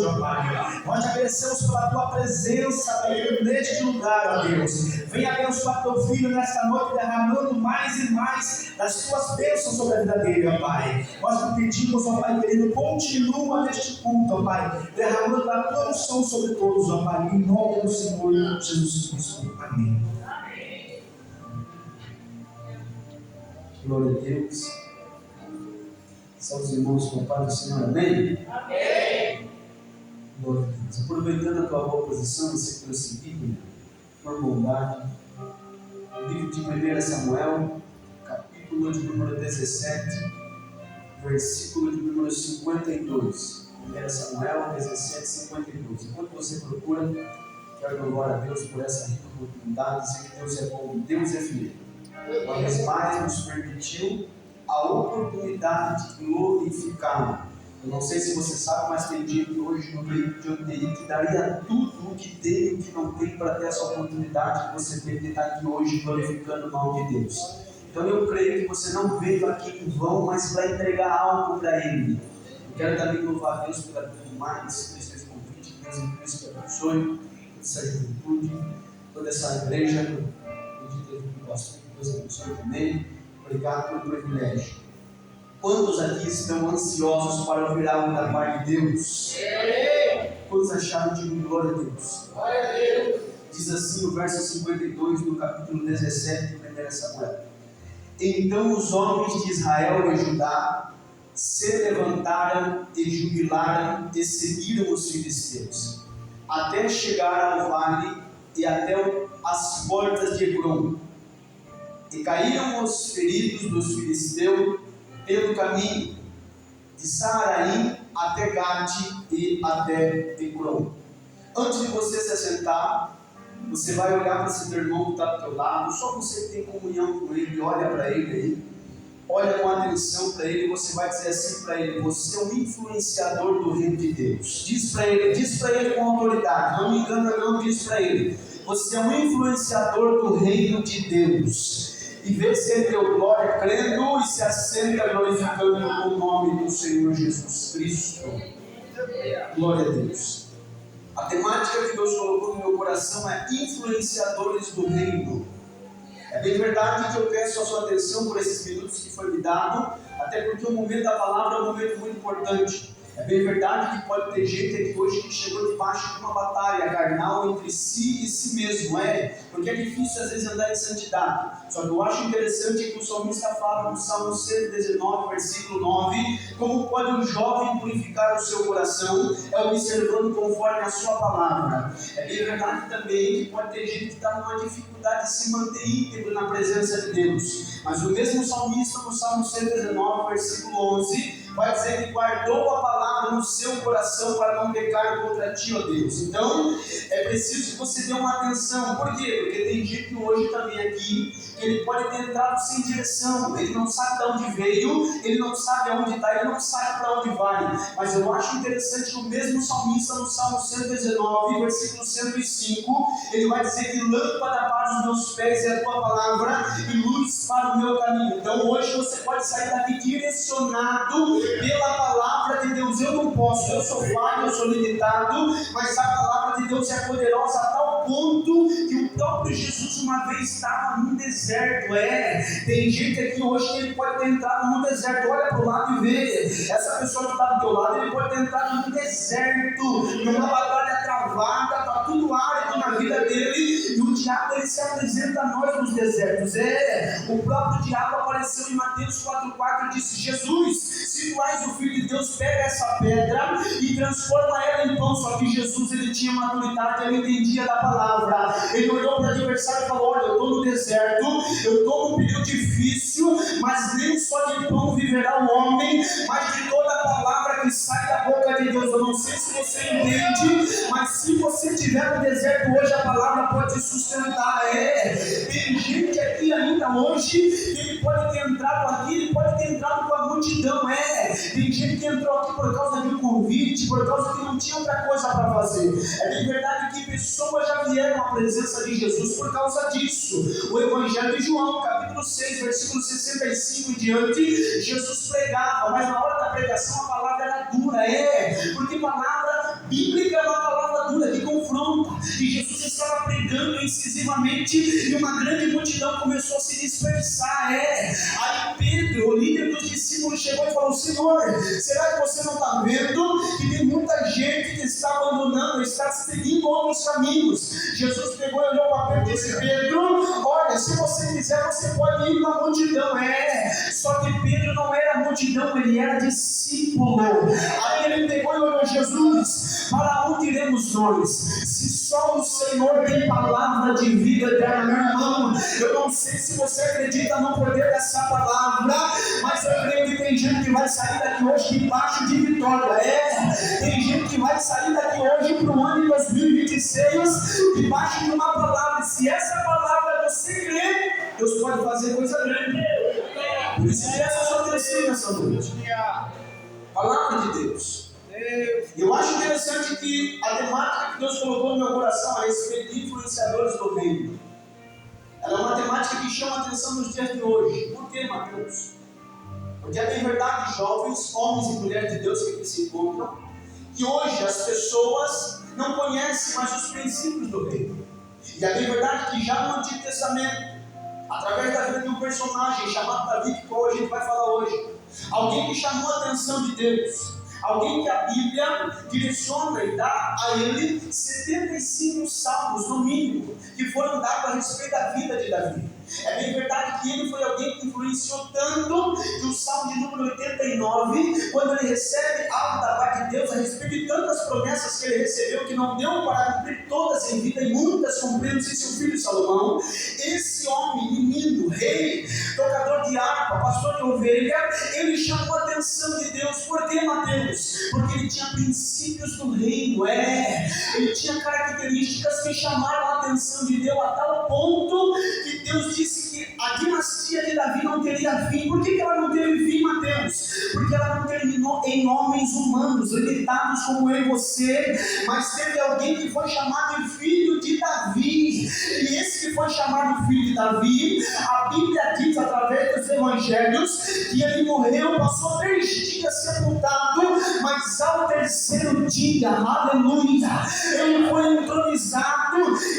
hoje, ó Pai. Nós te agradecemos pela tua presença, Pai, neste lugar, ó Deus. Venha abençoar teu filho nesta noite, derramando mais e mais das tuas bênçãos sobre a vida dele, ó Pai. Nós te pedimos, ó Pai querido, continua neste culto, ó Pai, derramando a tua unção sobre todos, ó Pai, em nome do Senhor Jesus Cristo. Amém. Glória a Deus. São os irmãos com o Pai do Senhor, amém? Amém. Glória a Deus. Aproveitando a tua boa posição, você que prosseguir, por bondade, o livro de 1 Samuel, capítulo de número 17, versículo de número 52. 1 Samuel 17, 52. Enquanto você procura, quero louvar a Deus por essa rica oportunidade, dizer que Deus é bom, Deus é fiel. Uma vez mais nos permitiu a oportunidade de glorificá-lo. Eu não sei se você sabe, mas tem dia que hoje no meio de UTI que daria tudo o que tem e o que não tem para ter essa oportunidade que você tem de estar aqui hoje glorificando o nome de Deus. Então eu creio que você não veio aqui em vão, mas para entregar algo para Ele. Eu quero também louvar a Deus por tudo mais, por esse convite, que Deus em Cristo abençoe, toda essa juventude, toda essa igreja, que Deus gosta, que Deus abençoe também. Obrigado pelo privilégio. Quantos aqui estão ansiosos para ouvir algo da parte de Deus? Quantos acharam de glória a Deus? Glória a Deus. Diz assim o verso 52 do capítulo 17 de 1 Samuel. Então os homens de Israel e Judá se levantaram e jubilaram e seguiram os filisteus, até chegar ao vale e até as portas de Hebrom. E caíram os feridos dos filisteus pelo caminho de Saaraim até Gate e até Ecrom. Antes de você se assentar, você vai olhar para esse teu irmão que está do teu lado, só você que tem comunhão com ele, olha para ele aí, olha com atenção para ele, e você vai dizer assim para ele: você é um influenciador do reino de Deus. Diz para ele com autoridade, não me engana não, diz para ele: você é um influenciador do reino de Deus. E vê se ele deu glória crendo e se assenta glorificando o nome do Senhor Jesus Cristo. Glória a Deus. A temática que Deus colocou no meu coração é influenciadores do reino. É bem verdade que eu peço a sua atenção por esses minutos que foi me dado, até porque o momento da palavra é um momento muito importante. É bem verdade que pode ter gente aqui hoje que chegou debaixo de uma batalha carnal entre si e si mesmo, porque é difícil às vezes andar em santidade. Só que eu acho interessante que o salmista fala no Salmo 119, versículo 9, como pode um jovem purificar o seu coração, observando conforme a sua palavra. É bem verdade também que pode ter gente que está numa dificuldade de se manter íntegro na presença de Deus. Mas o mesmo salmista no Salmo 119, versículo 11, vai dizer que guardou a palavra no seu coração para não pecar contra ti, ó Deus. Então, é preciso que você dê uma atenção. Por quê? Porque tem gente hoje também aqui, que ele pode ter entrado sem direção, ele não sabe de onde veio, ele não sabe aonde está, ele não sabe para onde vai. Mas eu acho interessante que o mesmo salmista no Salmo 119, versículo 105, ele vai dizer que lâmpada para os meus pés é a tua palavra e luz para o meu caminho. Então hoje você pode sair daqui direcionado pela palavra de Deus. Eu não posso, eu sou falho, eu sou limitado, mas a palavra de Deus é poderosa a tal ponto que o próprio Jesus uma vez estava num deserto. Tem gente aqui hoje que ele pode ter entrado no deserto. Olha para o lado e vê. Essa pessoa que está do teu lado, ele pode ter entrado no deserto, numa batalha travada, está tudo árido na vida dele, e o diabo ele se apresenta a nós nos desertos. O próprio diabo apareceu em Mateus 4,4 e disse: Jesus, se tu és o Filho de Deus, pega essa pedra e transforma ela em pão. Só que Jesus ele tinha maturidade, ele entendia da palavra. Ele olhou para o adversário e falou: olha, eu estou no deserto, eu estou num período difícil, mas nem só de pão viverá o homem, mas de toda a palavra que sai da boca de Deus. Eu não sei se você entende, mas se você estiver no deserto hoje, a palavra pode te sustentar. Tem gente aqui ainda hoje que ele pode ter entrado aqui, ele pode ter entrado com a multidão. Tem gente que entrou aqui por causa de um convite, por causa que não tinha outra coisa para fazer. É bem verdade que pessoas já vieram à presença de Jesus por causa disso. O Evangelho de João, capítulo 6, versículo 65 em diante, Jesus pregava, mas na hora da pregação a palavra era dura, porque palavra Bíblica é uma palavra dura que confronta. E Jesus estava pregando incisivamente e uma grande multidão começou a se dispersar. Aí Pedro, o líder dos discípulos, chegou e falou: Senhor, será que você não está vendo que tem muita gente que está abandonando, está seguindo outros caminhos? Jesus pegou e olhou para Pedro e disse: Pedro, olha, se você quiser, você pode ir na multidão. Só que Pedro não era multidão, ele era discípulo. Aí ele pegou e olhou: Jesus, para onde iremos nós? Se só o Senhor tem palavra de vida eterna. Meu irmão, eu não sei se você acredita no poder dessa palavra, mas eu creio que tem gente que vai sair daqui hoje debaixo de vitória. Tem gente que vai sair daqui hoje para o ano de 2026 debaixo de uma palavra. Se essa palavra você crê, Deus pode fazer coisa grande. Por isso presta sua atenção nessa noite. Palavra de Deus. Eu acho interessante que a temática que Deus colocou no meu coração a respeito de influenciadores do reino, ela é uma temática que chama a atenção nos dias de hoje. Por quê, Mateus? Porque é bem verdade, jovens, homens e mulheres de Deus que aqui se encontram, que hoje as pessoas não conhecem mais os princípios do reino. E é bem verdade que já no Antigo Testamento, através da vida de um personagem chamado Davi, que a gente vai falar hoje, alguém que chamou a atenção de Deus, alguém que a Bíblia direciona e dá a ele 75 salmos, no mínimo, que foram dados a respeito da vida de Davi. É bem verdade que ele foi alguém que influenciou tanto que o Salmo de número 89, quando ele recebe algo da parte de Deus a respeito de tantas promessas que ele recebeu, que não deu para cumprir todas em vida, e muitas cumpriram-se em seu filho Salomão, esse homem, menino, rei, tocador de harpa, pastor de ovelha, ele chamou a atenção de Deus. Por que, Mateus? Porque ele tinha princípios do reino, ele tinha características que chamaram a atenção de Deus a tal ponto que Deus disse que a dinastia de Davi não teria fim. Por que ela não teve fim, Mateus? Porque ela não terminou em homens humanos, limitados como eu e você, mas teve alguém que foi chamado de filho de Davi. E esse que foi chamado filho de Davi, a Bíblia diz através dos evangelhos que ele morreu, passou 3 dias sepultado, mas ao 3º dia, aleluia, ele foi entronizado.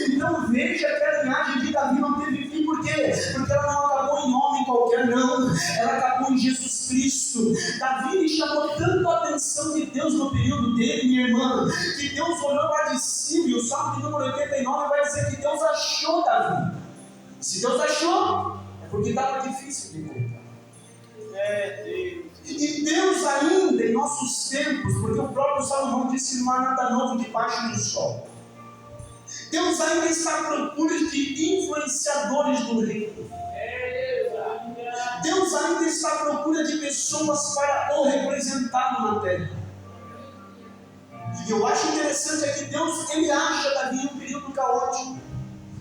Então veja que a linhagem de Davi não teve fim. Por quê? Porque ela não acabou em homem qualquer, não. Ela acabou em Jesus Cristo. Davi lhe chamou tanto a atenção de Deus no período dele, minha irmã, que Deus olhou lá de cima, e o Salmo de número 89 vai dizer que Deus achou Davi. Se Deus achou, é porque estava difícil de encontrar. E Deus ainda em nossos tempos, porque o próprio Salomão disse que não há nada novo debaixo do sol, Deus ainda está à procura de influenciadores do reino. Deus ainda está à procura de pessoas para o representar na terra. E eu acho interessante é que Deus, ele acha Davi em um período caótico.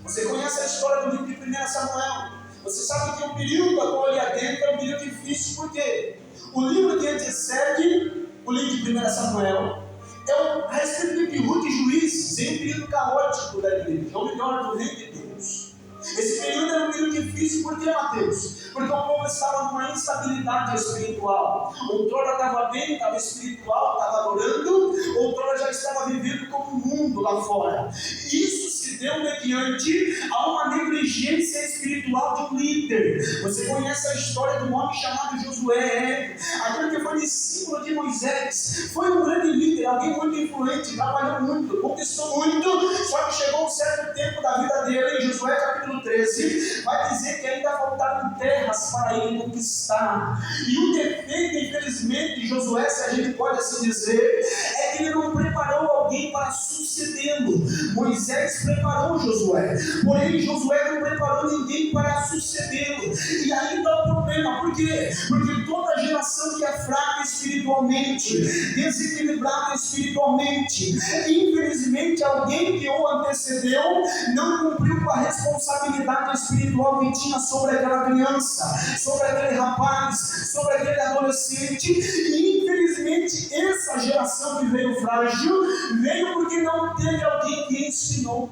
Você conhece a história do livro de 1 Samuel. Você sabe que o período a qual ele adentra é um período difícil. Por quê? O livro que antecede o livro de 1 Samuel é a respeito de Ruth e Juízes, em um período caótico da igreja, ou melhor, do reino de Deus. Esse período era um período difícil. Por quê, Mateus? Porque o povo estava numa instabilidade espiritual. Outrora estava bem, estava espiritual, estava adorando, outrora já estava vivendo como um mundo lá fora. Isso se deu mediante a uma negligência espiritual de um líder. Você conhece a história de um homem chamado Josué, aquele que foi discípulo de Moisés, foi um grande líder, alguém muito influente, trabalhou muito, conquistou muito, só que chegou um certo tempo da vida dele, em Josué capítulo 13, vai dizer que ainda faltavam terras para ele conquistar. E o defeito, infelizmente, de Josué, se a gente pode assim dizer, é que ele não preparou alguém para sucedê-lo. Moisés preparou Josué, porém Josué não preparou ninguém para sucedê-lo. E aí está o problema. Por quê? Porque toda geração que é fraca espiritualmente, desequilibrada espiritualmente, infelizmente alguém que o antecedeu não cumpriu com a responsabilidade espiritual que tinha sobre aquela criança, sobre aquele rapaz, sobre aquele adolescente. E infelizmente essa geração que veio frágil, veio porque não teve alguém que ensinou.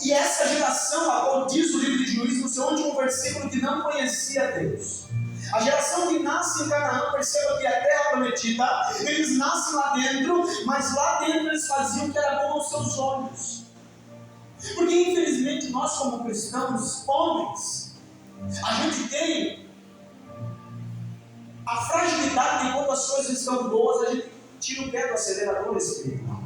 E essa geração, a qual diz o livro de Juízes no seu último versículo, que não conhecia Deus. A geração que nasce em Canaã, perceba que é a terra prometida, eles nascem lá dentro, mas lá dentro eles faziam o que era bom aos seus olhos. Porque infelizmente nós como cristãos, homens, a gente tem a fragilidade de quando as coisas estão boas, a gente tira o pé do acelerador espiritual.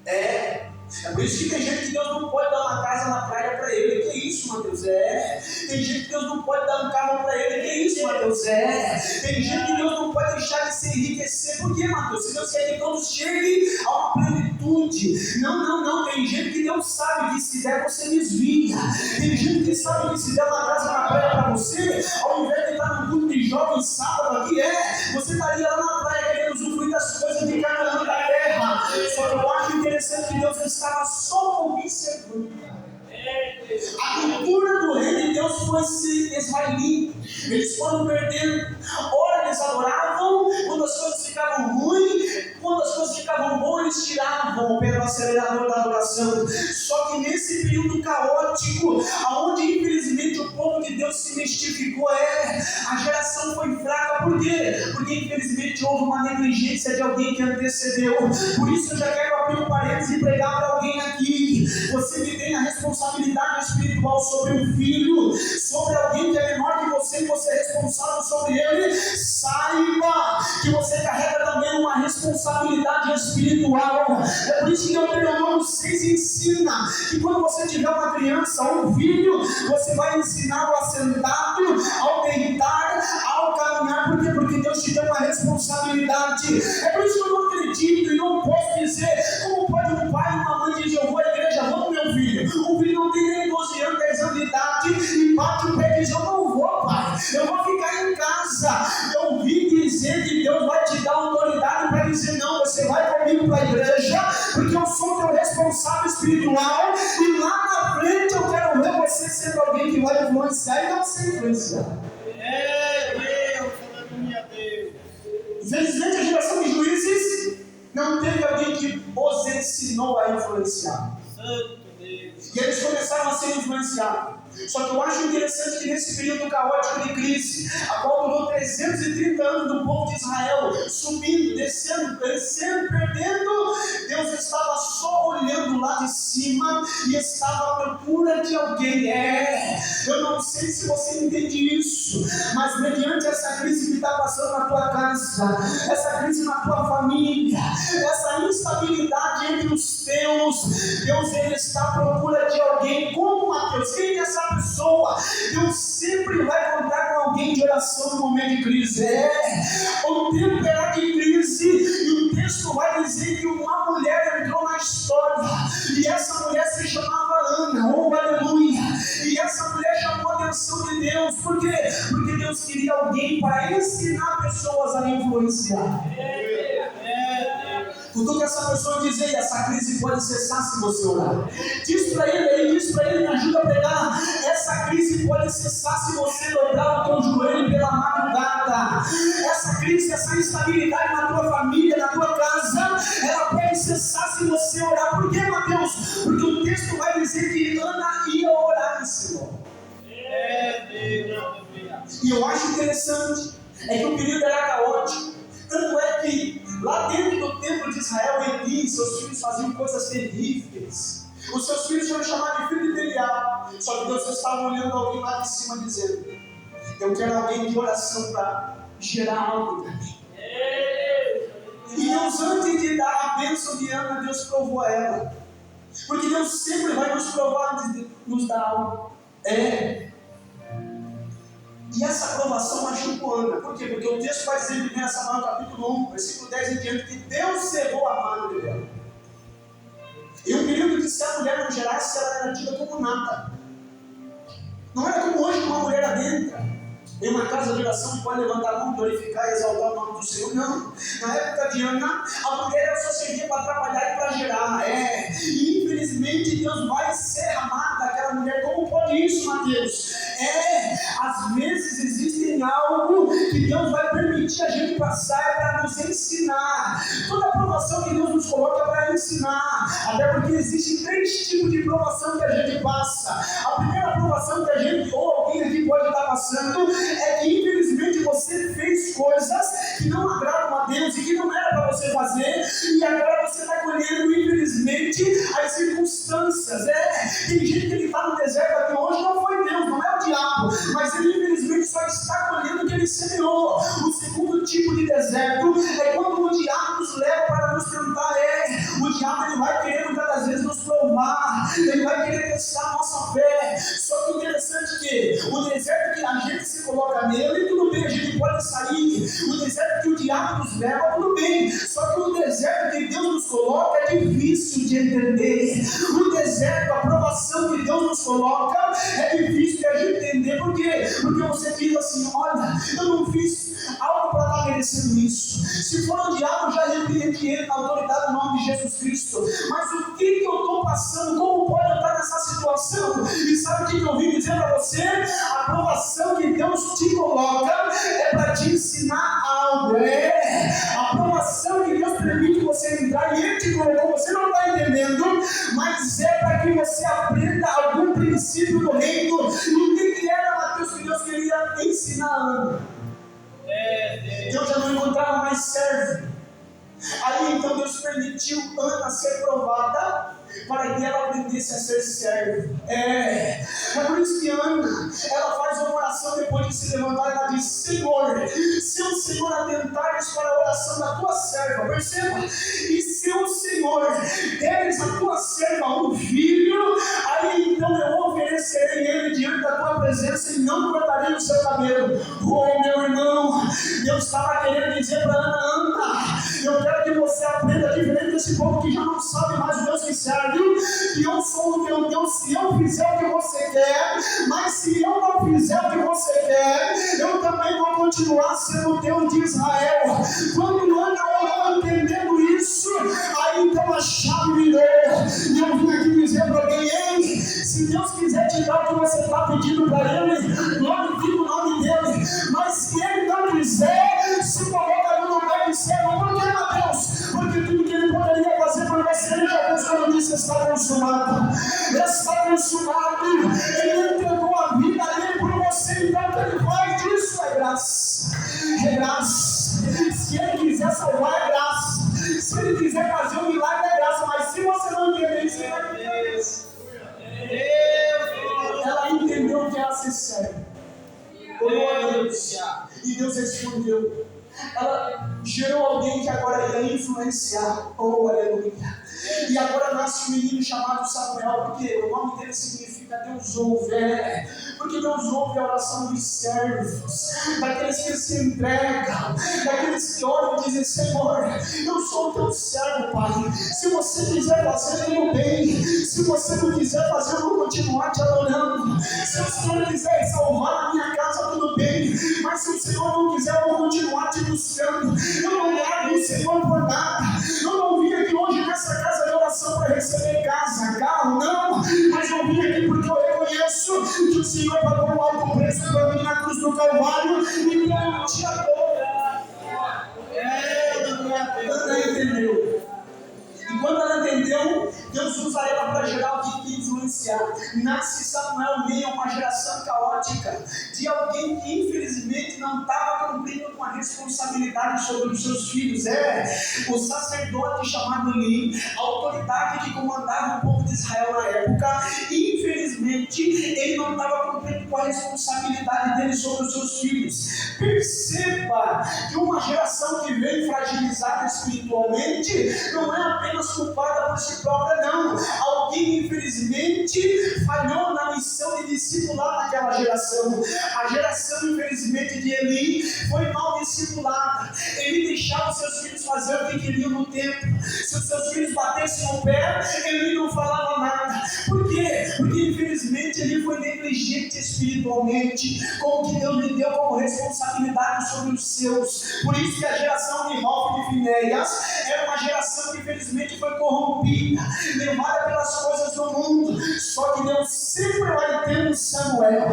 É por isso que tem gente que Deus não pode dar uma casa na praia para ele. Que isso, Mateus? Tem gente que Deus não pode dar um carro para ele. Que isso, Mateus? Tem gente que Deus não pode deixar de se enriquecer. Por quê, Mateus? Se Deus quer que todos cheguem a uma plenitude. Não. Tem gente que Deus sabe que se der você desvia. Tem gente que sabe que se der uma casa na praia para você, ao invés de estar no culto de jovens sábado aqui, você estaria lá na praia querendo usufruir das coisas de Canaã da terra. Só que eu acho interessante que Deus estava só observando. A cultura do reino de Deus foi se esvaindo. Eles foram perdendo. Ora eles adoravam, quando as coisas ficavam ruins, quando as coisas ficavam boas, eles tiravam o pé do acelerador da adoração. Só que nesse período caótico, aonde infelizmente o povo de Deus se mistificou, a geração foi fraca. Por quê? Porque infelizmente houve uma negligência de alguém que antecedeu. Por isso eu já quero abrir um parênteses e pregar para alguém aqui. Você que tem a responsabilidade espiritual sobre um filho, sobre alguém que é menor que você, e você é responsável sobre ele, saiba que você carrega também uma responsabilidade espiritual. É por isso que Deuteronômio 6 ensina que quando você tiver uma criança ou um filho, você vai ensiná-lo a sentado, ao deitar, ao caminhar. Por quê? Porque Deus te deu uma responsabilidade. É por isso que eu não acredito e não posso dizer como pode um pai e uma mãe dizer: eu vou à igreja, vamos meu filho. O filho não tem nem 12 anos, 10 anos de idade e bate o pé e diz: eu não vou, pai, eu vou ficar em casa. Eu ouvi dizer que Deus vai te dar autoridade para dizer: não, você vai comigo para a igreja, porque eu sou teu responsável espiritual e lá na frente eu quero ver você sendo alguém que vai influenciar e não ser influenciado. Deus, aleluia, Deus. Infelizmente a geração de juízes não teve alguém que os ensinou a influenciar. Santo Deus. E eles começaram a ser influenciados. Só que eu acho interessante que nesse período caótico de crise, a qual durou 330 anos do povo de Israel, subindo, descendo, crescendo, perdendo, Deus estava só olhando lá de cima e estava à procura de alguém. Eu não sei se você entende isso, mas mediante essa crise que está passando na tua casa, essa crise na tua família, essa instabilidade entre os teus, Deus ele está à procura de alguém como Mateus. Quem é essa pessoa? Deus sempre vai contar com alguém de oração no momento de crise. O tempo era de crise e o texto vai dizer que uma mulher entrou na história e essa mulher se chamava Ana, aleluia. E essa mulher chamou a atenção de Deus. Por quê? Porque Deus queria alguém para ensinar pessoas a influenciar. Tudo que essa pessoa dizer: essa crise pode cessar se você orar. Diz para ele, me ajuda a pregar. Essa crise pode cessar se você dobrar o teu joelho pela madrugada. Essa crise, essa instabilidade na tua família, na tua casa, ela pode cessar se você orar. Por quê, Mateus? Porque o texto vai dizer que Ana ia orar nesse nome. E eu acho interessante, que o período era caótico. Tanto é que lá dentro do templo de Israel, Eli e seus filhos faziam coisas terríveis. Os seus filhos foram chamados de filho de Belial. Só que Deus estava olhando alguém lá de cima dizendo: eu quero alguém de oração para gerar algo para mim. E Deus, antes de dar a bênção de Ana, Deus provou a ela. Porque Deus sempre vai nos provar antes de nos dar algo. E essa aprovação machucou Ana. Por quê? Porque o texto vai dizer em 1 Samuel capítulo 1, versículo 10 em diante, que Deus cerrou a mão dela. E um período que se a mulher não gerasse, ela era tida como nada. Não era como hoje que uma mulher adentra em uma casa de oração e pode levantar a mão, glorificar e exaltar o nome do Senhor. Não. Na época de Ana, a mulher só servia para trabalhar e para gerar. E infelizmente Deus vai ser amado daquela mulher. Como pode isso, Mateus? Às vezes existe algo que Deus vai permitir a gente passar para nos ensinar. Toda aprovação que Deus nos coloca é para ensinar. Até porque existem 3 tipos de provação que a gente passa. A primeira provação que a gente, ou alguém aqui pode estar passando, é que infelizmente você fez coisas que não agradam a Deus e que não era para você fazer, e agora você está colhendo, infelizmente, as circunstâncias. Tem gente que está no deserto até hoje, não foi Deus, não é o diabo, mas ele infelizmente só está colhendo o que ele semeou. O segundo tipo de deserto é quando o diabo nos leva para nos tentar. O diabo ele vai querer muitas das vezes nos provar, ele vai querer testar a nossa fé. Só que interessante que o deserto que a gente se coloca nele, tudo bem, a gente pode sair. O deserto que o diabo nos leva, tudo bem. Só que o deserto que Deus nos coloca é difícil de entender. O deserto, a provação que Deus nos coloca é difícil de a gente entender. Por quê? Porque você diz assim: olha, eu não fiz algo para estar merecendo isso. Se for o diabo, eu já repreendi ele na autoridade do nome de Jesus Cristo. Mas o que eu estou passando? Como pode eu estar nessa situação? E sabe o que eu vim dizer para você? A provação que Deus te coloca é para te ensinar algo. A provação que Deus permite você entrar e Ele te colocou, você não está entendendo, mas é para que você aprenda algum princípio do reino. E o que era, Mateus, que Deus queria ensinar? Deus já não encontrava mais servo. Aí então Deus permitiu Ana ser provada para que ela aprendesse a ser servo. É por isso que Ana, ela faz uma oração depois de se levantar. Ela diz: Senhor, se o Senhor atentares para a oração da tua serva, perceba, e se o Senhor deres a tua serva um filho, aí então eu oferecerei ele diante da tua presença e não cortarei o seu cabelo. Oh, meu irmão, Deus estava querendo dizer para Ana: Ana, eu quero que você aprenda diferente desse povo que já não sabe mais o Deus que serve, que eu sou o teu Deus se eu fizer o que você quer, mas se eu não fizer o que você quer, eu também vou continuar sendo o Deus de Israel. Quando Ana orou entendendo isso, aí então a chave virou. E eu vim aqui dizer para alguém: ei, se Deus quiser te dar o que você está pedindo para Ele, glorifica o nome dEle. Mas se Ele não quiser, se coloca no lugar de servo. Por que, Mateus? Porque tudo que Ele poderia fazer por você, Ele já fez quando disse: está consumado. Está consumado. Ele entregou a vida dele por você. Então o que Ele faz disso é graça. É graça. Se Ele quiser salvar, é graça. Se Ele quiser fazer um milagre, é graça. Mas se você não entender isso, Ele vai entender isso. Ela entendeu o que era ser servo. Orou a Deus. E Deus respondeu. Ela gerou alguém que agora ia influenciar. Oh, aleluia. E agora nasce um menino chamado Samuel, porque o nome dele significa Deus ouve. Porque Deus ouve a oração dos servos, daqueles que se entregam, daqueles que oram e dizem: Senhor, eu sou o teu servo, Pai. Se você quiser fazer, tudo bem. Se você não quiser fazer, eu vou continuar te adorando. Se o Senhor quiser salvar a minha casa, tudo bem. Mas se o Senhor não quiser, eu vou continuar te buscando. Eu não largo o Senhor por nada. Eu não vim aqui hoje nessa casa de oração para receber casa, carro, não. Mas eu vim aqui porque eu reconheço que o Senhor pagou um alto preço para mim na cruz do Calvário e eu te adoro. Ana entendeu. E quando ela entendeu, Deus usa ela para gerar alguém que influenciar. Nasce Samuel meio a uma geração caótica, de alguém que infelizmente não estava cumprindo com a responsabilidade sobre os seus filhos. O sacerdote chamado Eli, a autoridade que comandava o povo de Israel na época, infelizmente ele não estava cumprindo com a responsabilidade dele sobre os seus filhos. Perceba que uma geração que vem fragilizada espiritualmente não é apenas culpada por si própria, não. Alguém infelizmente falhou na missão de discipular naquela geração. A geração infelizmente de Eli foi mal discipulada. Ele deixava os seus filhos fazer o que queriam no templo. Se os seus filhos batessem o pé, ele não falava nada. Por quê? Porque infelizmente ele foi negligente espiritualmente com o que Deus lhe deu como responsabilidade sobre os seus. Por isso que a geração de Rófio e de Finéias era uma geração que infelizmente foi corrompida, levada pelas coisas do mundo. Só que Deus sempre vai ter um Samuel.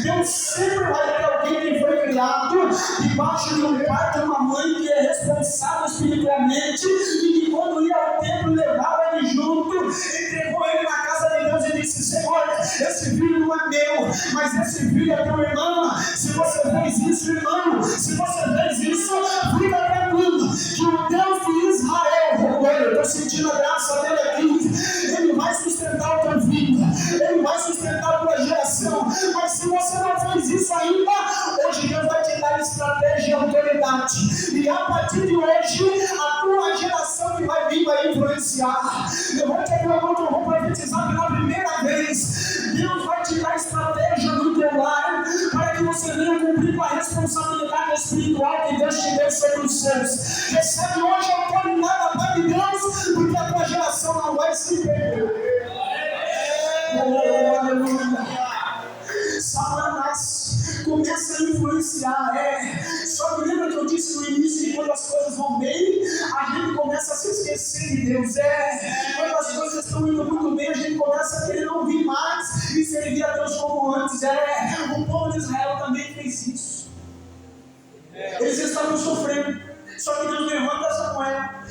Deus sempre vai ter alguém que foi criado criado debaixo de um pai e uma mãe que é responsável espiritualmente e que quando ia ao templo levava ele junto, entregou ele na casa de Deus e disse: Senhor, esse filho não é meu, mas esse filho é teu irmão. Se você fez isso, irmão, se você fez isso, fica tranquilo que o Deus de Israel, eu estou sentindo a graça dele aqui, ele vai sustentar o teu filho, ele vai sustentar a tua geração. Mas se você não fez isso ainda, hoje Deus vai te dar estratégia e autoridade, e a partir de hoje a tua geração que vai vir vai influenciar. Eu vou te abrir a mão que eu vou profetizar pela primeira vez. Deus vai te dar estratégia no teu lar para que você venha cumprir com a responsabilidade espiritual que Deus te deu sobre os seus. Recebe hoje a autoridade da parte de Deus, porque a tua geração não vai se perder. Oh, aleluia. Satanás começa a influenciar, só que lembra que eu disse no início que quando as coisas vão bem, a gente começa a se esquecer de Deus, quando as coisas estão indo muito bem, a gente começa a querer não vir mais e servir a Deus como antes, o povo de Israel também fez isso, eles estavam sofrendo. Só que Deus levanta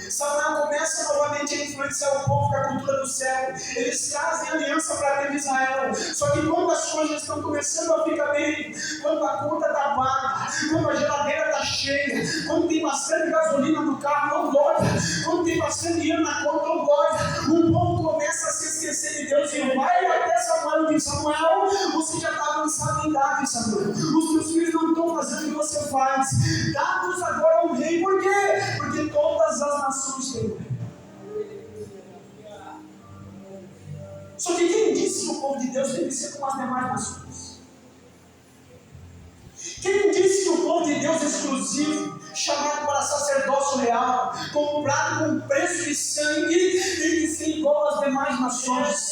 Samuel começa novamente a influenciar o povo com a cultura do céu. Eles trazem aliança para a terra de Israel. Só que quando as coisas estão começando a ficar bem, quando a conta está paga, quando a geladeira está cheia, quando tem bastante gasolina no carro, não glória, quando tem bastante dinheiro na conta, não glória, o povo começa a se esquecer de Deus e vai até Samuel e diz: Samuel, você já está avançado em idade, Samuel. Os teus filhos não estão fazendo o que você faz. Dá-nos agora um rei. Por quê? Porque todas as nações têm um rei. Só que quem disse que o povo de Deus deve ser como as demais nações? Quem disse que o povo de Deus exclusivo, chamado para sacerdócio real, comprado com preço de sangue, tem que ser igual às demais nações?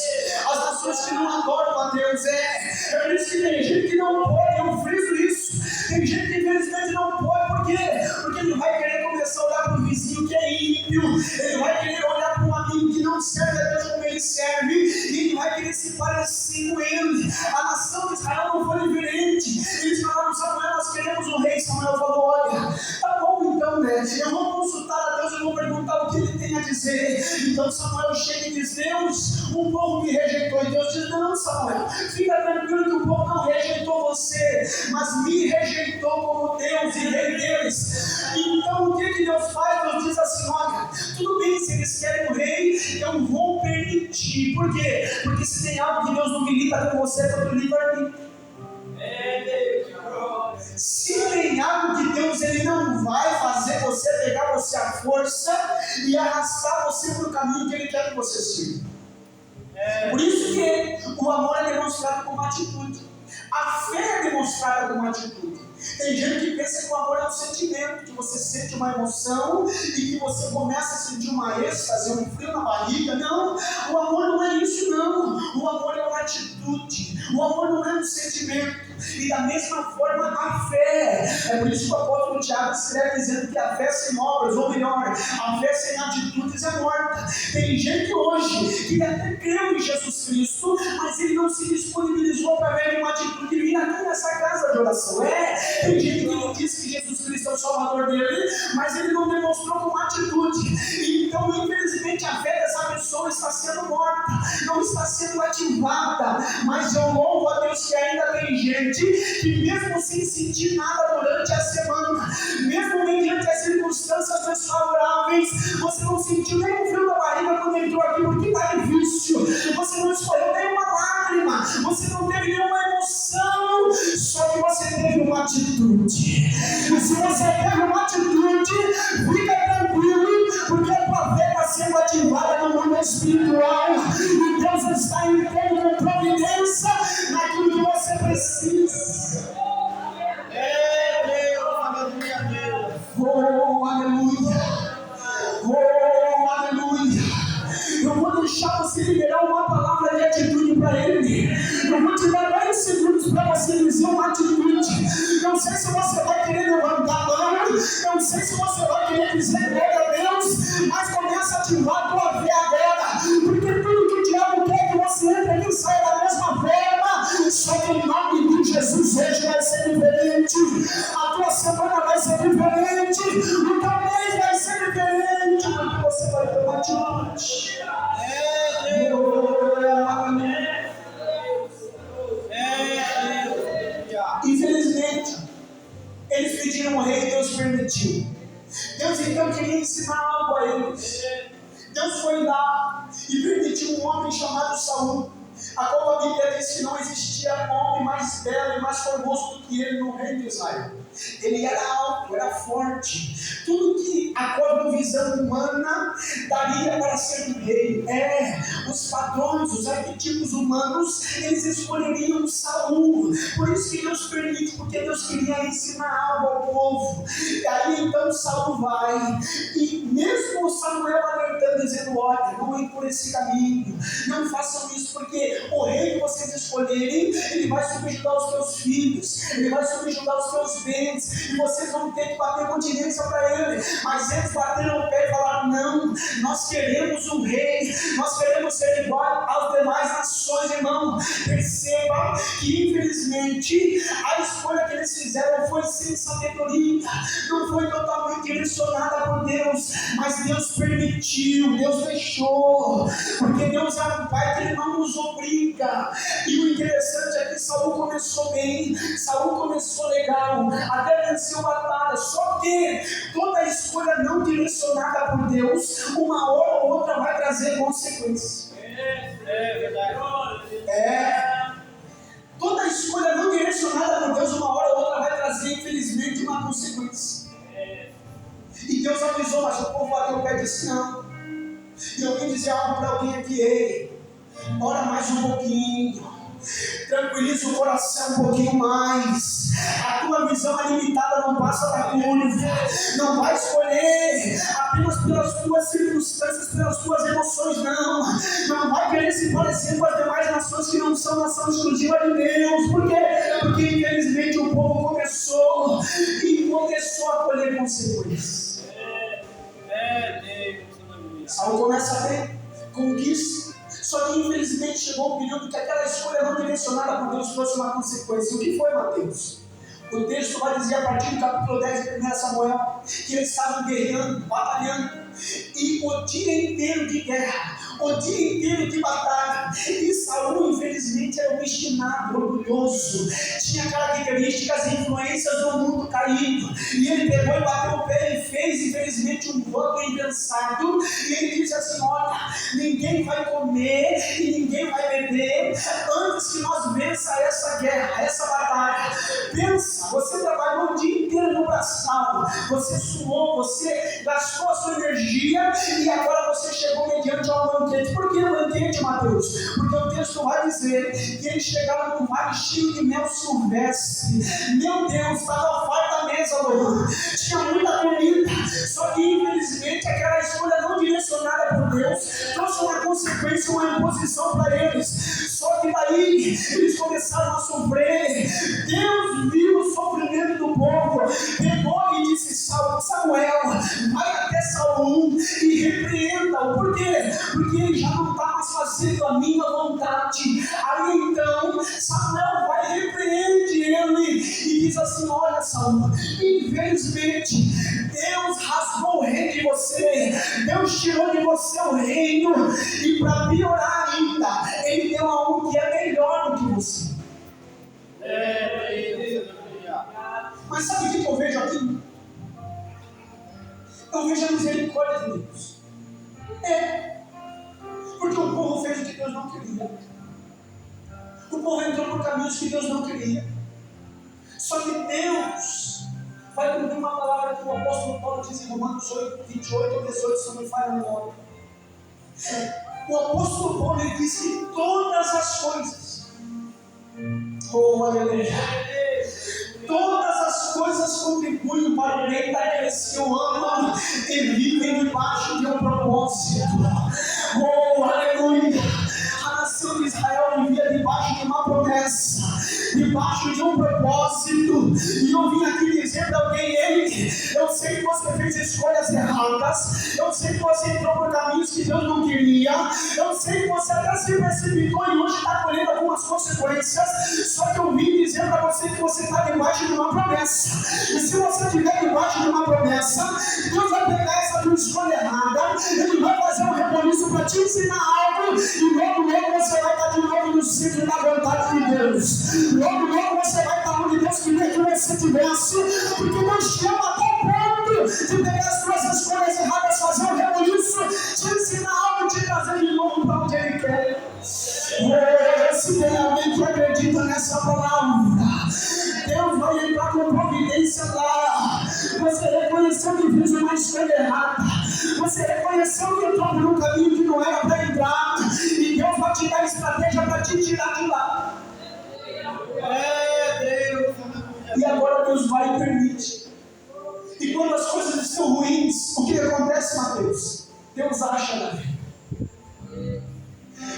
As nações que não adoram a Deus. É por isso que tem gente que não pode, eu friso isso. Tem gente que infelizmente não pode. Por quê? Porque ele vai querer começar a olhar para o vizinho que é ímpio, ele vai querer olhar para um amigo que não serve a Deus como ele serve, e ele vai querer se parecer com ele. A nação de Israel não foi diferente. Eles falaram: Samuel, nós queremos um rei. Samuel falou: olha, tá bom então, eu vou consultar a Deus, eu vou perguntar o que ele tem a dizer. Então Samuel chega e diz: Deus, o povo me rejeitou. E Deus diz: não, Samuel, fica tranquilo que o povo não rejeitou você, mas me rejeitou como Deus e rei deles. Então o que Deus faz? Deus diz assim: olha, tudo bem, se eles querem um rei, eu vou permitir. Por quê? Porque se tem algo que Deus não milita com você, é o livre-arbítrio. Se tem algo que Deus ele não vai fazer você pegar você à força e arrastar você para o caminho que Ele quer que você siga. Por isso que o amor é demonstrado com atitude, a fé é demonstrada com atitude. Tem gente que pensa que o amor é um sentimento, que você sente uma emoção e que você começa a sentir uma êxtase, um frio na barriga. Não, o amor não é isso não. O amor é uma atitude, o amor não é um sentimento. E da mesma forma a fé. É por isso que o apóstolo Tiago escreve dizendo que a fé sem obras, ou melhor, a fé sem atitudes é morta. Tem gente hoje que até creu em Jesus Cristo, mas ele não se disponibilizou para ver uma atitude e vir aqui nessa casa de oração. Tem gente que não disse que Jesus Cristo é o Salvador dele, mas ele não demonstrou com atitude. Então, infelizmente, a fé dessa pessoa está sendo morta, não está sendo ativada. Mas eu louvo a Deus que ainda tem gente que mesmo sem sentir nada durante a semana, mesmo mediante as circunstâncias desfavoráveis, você não sentiu nem um frio na barriga quando entrou aqui porque está difícil, você não escolheu nenhuma lágrima, você não teve nenhuma emoção, só que você teve uma atitude. E se você teve uma atitude, fica tranquilo, porque a tua fé está sendo ativada no mundo espiritual e Deus está entrando com providência naquilo que você precisa. Deus, aleluia, Deus. Oh, aleluia. Oh, aleluia. Eu vou deixar você liberar uma palavra de atitude para Ele. Eu vou te dar 10 segundos para você dizer uma atitude. Não sei se você vai querer levantar a mão, não sei se você vai querer dizer glória a Deus, mas começa a ativar a tua fé agora, porque tudo que o diabo quer que você entre aqui e saia da mesma forma, só que em nome de Jesus hoje vai ser diferente. A forte. Infelizmente, eles pediram o rei e Deus permitiu. Deus então queria ensinar algo a eles. Deus foi lá e permitiu um homem chamado Saul, a qual a Bíblia diz que não existia homem mais belo e mais formoso do que ele no reino de Israel. Ele era alto, era forte. Tudo que a cosmovisão humana daria para ser um rei. Os padrões, os arquetipos humanos, eles escolheriam Saul. Por isso que Deus permite, porque Deus queria ensinar algo ao povo. E aí então Saul vai, e mesmo Samuel alertando, dizendo: olha, não entre por esse caminho, não façam isso, porque o rei que vocês escolherem, ele vai subjugar os teus filhos, ele vai subjugar os teus bens, e vocês vão ter que bater continência para ele. Mas eles bateram o pé e falaram: não, nós queremos um rei, nós queremos ser igual às demais nações. Irmão, perceba que infelizmente a escolha que eles fizeram foi sem sabedoria, não foi totalmente direcionada por Deus, mas Deus permitiu, Deus deixou, porque Deus é um pai que ele não nos obriga. E o interessante é que Saul começou bem, Saul começou legal, até venceu batalha. Só que toda escolha não direcionada por Deus, uma hora ou outra vai trazer consequências. É verdade. Toda escolha não direcionada por Deus, uma hora ou outra vai trazer, infelizmente, uma consequência. E Deus avisou, mas o povo bateu o pé e disse: não. E eu vim dizer algo para alguém aqui: ei, ora mais um pouquinho, tranquiliza o coração um pouquinho mais. A tua visão é limitada, não passa da curva. Não vai escolher apenas pelas tuas circunstâncias, pelas tuas emoções, não. Não vai querer se parecer com as demais nações que não são nação exclusiva de Deus. Por quê? Porque infelizmente o povo começou a colher consequências. Saul começa a ter conquista. Só que infelizmente chegou um período que aquela escolha não direcionada por Deus trouxe uma consequência. O que foi, Mateus? O texto vai dizer, a partir do capítulo 10 de 1 Samuel, que eles estavam guerreando, batalhando, e o dia inteiro de guerra, o dia inteiro de batalha. E Saul, infelizmente, era um obstinado, orgulhoso, tinha características e influências do mundo caído, e ele pegou e bateu o pé e fez, infelizmente, um voto impensado. E ele disse assim: olha, ninguém vai comer e ninguém vai beber antes que nós vença essa guerra, essa batalha. Pensa, você trabalhou o dia inteiro no braçal, você suou, você gastou a sua energia, e agora você chegou mediante ao banquete. Por que o banquete, Mateus? Porque o texto vai dizer que eles chegaram num vale cheio de mel silvestre. Meu Deus, estava farta a mesa, Lord. Tinha muita comida. Só que infelizmente aquela escolha não direcionada por Deus trouxe uma consequência, uma imposição para eles. Só que daí eles começaram a sofrer. Deus viu o sofrimento do povo, pegou e disse: Samuel, vai até Saul e repreenda-o. Por quê? Porque ele já não está mais fazendo a minha vontade. Aí então Samuel vai, repreende ele e diz assim: olha, Saul, infelizmente Deus rasgou o rei de você, Deus tirou de você o reino, e para piorar ainda, ele deu algo que é melhor do que você. Mas sabe o que eu vejo aqui? Eu vejo a misericórdia de Deus. Porque o povo fez o que Deus não queria. O povo entrou por caminhos que Deus não queria. Só que Deus vai cumprir uma palavra que o apóstolo Paulo diz em Romanos 8, 28 ou 18, se não me falha a memória. O apóstolo Paulo ele diz que todas as coisas, aleluia, todas as coisas contribuem para o bem daqueles que o amam e vivem debaixo de um propósito. Aleluia! A nação de Israel vivia debaixo de uma promessa, debaixo de um propósito. E eu vim aqui dizer para alguém: ei, eu sei que você fez escolhas erradas, eu sei que você entrou por caminhos que Deus não queria, eu sei que você até se precipitou e hoje está colhendo algumas consequências. Só que eu vim dizer para você que você está debaixo de uma promessa. E se você estiver debaixo de uma promessa, Deus vai pegar essa tua escolha errada, Ele vai fazer um por isso para te ensinar algo, e logo você vai estar de novo no centro da vontade de Deus. Logo você vai estar onde Deus queria que você estivesse, porque Deus te ama até o ponto de pegar as tuas escolhas erradas, fazer um rebuliço, te ensinar algo e te trazer de novo para onde Ele quer. Se tem alguém que acredita nessa palavra, Deus vai entrar com providência lá. Você reconheceu que fez uma escolha errada, você reconheceu que entrou por um caminho que não era para entrar, e Deus vai te dar estratégia para te tirar de lá. Deus. E agora Deus vai e permite. E quando as coisas estão ruins, o que acontece, Mateus? Deus acha na vida.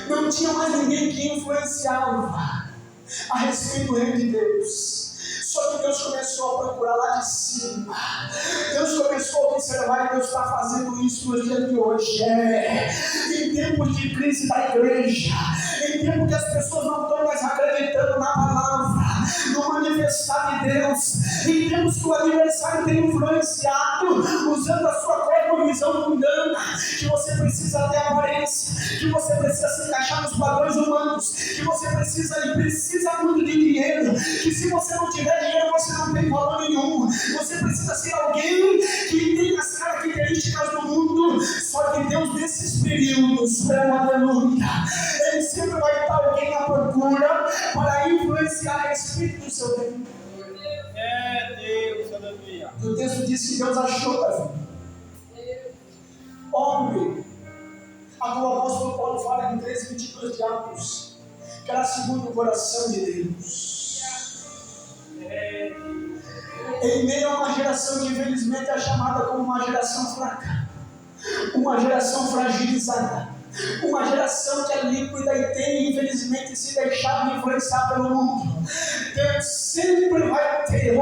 Não tinha mais ninguém que influenciava a respeito do reino de Deus. Só que Deus começou a procurar lá de cima. Deus começou a observar e Deus está fazendo isso no dia de hoje. Em tempos de crise da igreja, em tempos que as pessoas não estão mais acreditando na palavra, no manifestar de Deus, em tempos que o adversário tem influenciado, usando a sua cosmovisão mundana, que você precisa ter aparência, que você precisa se encaixar nos padrões humanos, que você precisa muito de dinheiro, que se você não tiver dinheiro você não tem valor nenhum. Você precisa ser alguém que tem as características do mundo. Só que Deus, nesses períodos, aleluia, Ele sempre vai estar alguém à procura para influenciar a respeito do seu reino. Deus, aleluia. O texto diz que Deus achou Davi, homem, a qual o apóstolo Paulo fala em 13:22 de Atos, que era segundo o coração de Deus. Em meio a uma geração que infelizmente é chamada como uma geração fraca, uma geração fragilizada, uma geração que é líquida e tem infelizmente se deixado influenciar pelo mundo, Deus sempre vai ter,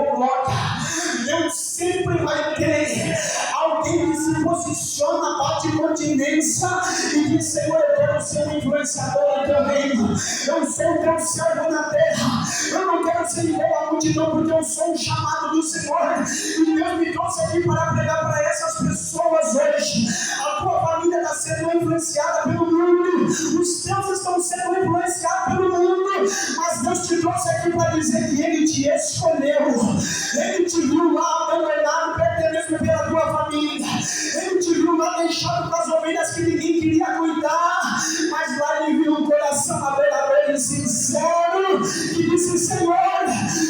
Deus sempre vai ter alguém que se posiciona, bate continência e diz: Senhor, eu quero ser um influenciador do teu reino, eu sou o teu servo na terra, eu não quero ser igual à multidão, porque eu sou um chamado do Senhor, e Deus me trouxe aqui para pregar para essas pessoas hoje. A tua família está sendo influenciada pelo mundo, os teus estão sendo influenciados pelo mundo, mas Deus te trouxe aqui para dizer que Ele te escolheu, Ele te viu lá abandonado, pertenecendo pela tua família, Ele te viu lá deixado para as ovelhas que ninguém queria cuidar, mas lá Ele viu um coração verdadeiro e sincero, que disse: Senhor,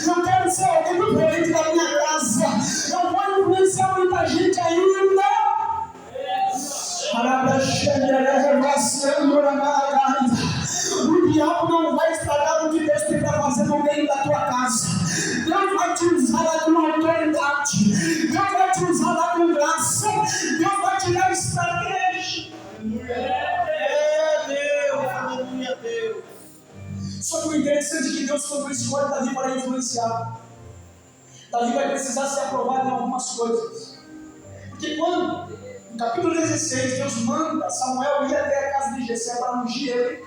eu quero ser alguém diferente da minha casa, eu vou influenciar muita gente ainda. O diabo não vai estragar o que Deus tem para fazer no meio da tua casa. Deus vai te usar lá com autoridade, Deus vai te usar lá com graça, Deus vai te dar estratégia. Deus, aleluia, Deus. Só que o interessante é que Deus, quando escolhe Davi para influenciar, Davi vai precisar ser aprovado em algumas coisas. Porque quando, no capítulo 16, Deus manda Samuel ir até a casa de Jessé para ungir ele,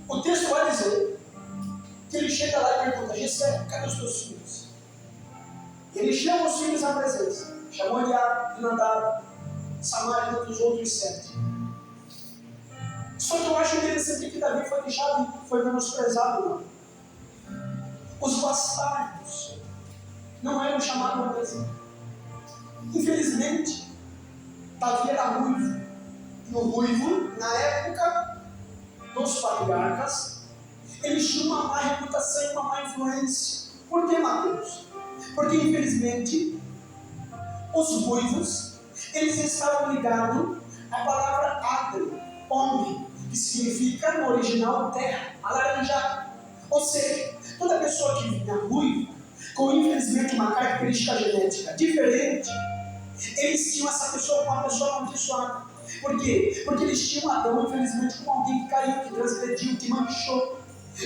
o texto vai dizer que ele chega lá e pergunta: Jessé, cadê os teus filhos? E ele chama os filhos à presença, chamou Eliabe, Nadab, Samaria e outros 7. Só que eu acho interessante que Davi foi deixado, foi menosprezado lá. Os bastardos não eram chamados à presença. Infelizmente, Davi era ruivo. E o ruivo, na época dos patriarcas, eles tinham uma má reputação e uma má influência. Por que, Mateus? Porque, infelizmente, os ruivos, eles estavam ligados à palavra Adem, homem, que significa, no original, terra, alaranjado. Ou seja, toda pessoa que vinha ruivo, com infelizmente uma característica genética diferente, eles tinham essa pessoa como uma pessoa amaldiçoada. Por quê? Porque eles tinham Adão, infelizmente, como alguém que caiu, que transgrediu, que manchou.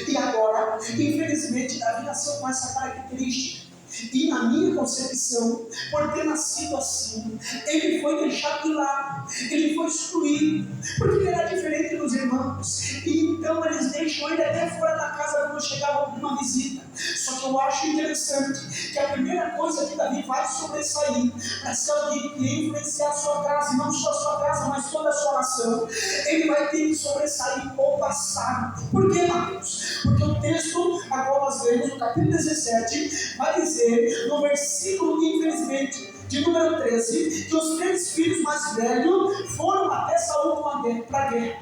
E agora, infelizmente, Davi nasceu com essa característica. E na minha concepção, por ter nascido assim, ele foi deixado de lado, ele foi excluído, porque ele era diferente dos irmãos. E então eles deixam ele até fora da casa quando chegava alguma visita. Só que eu acho interessante que a primeira coisa que Davi vai sobressair para ser alguém que influenciar a sua casa, e não só a sua casa, mas toda a sua nação, ele vai ter que sobressair o passado. Por quê, Mateus? Porque o texto, agora nós lemos, no capítulo 17, vai dizer, no versículo, infelizmente, de número 13, que os 3 filhos mais velhos foram até Saul para a guerra.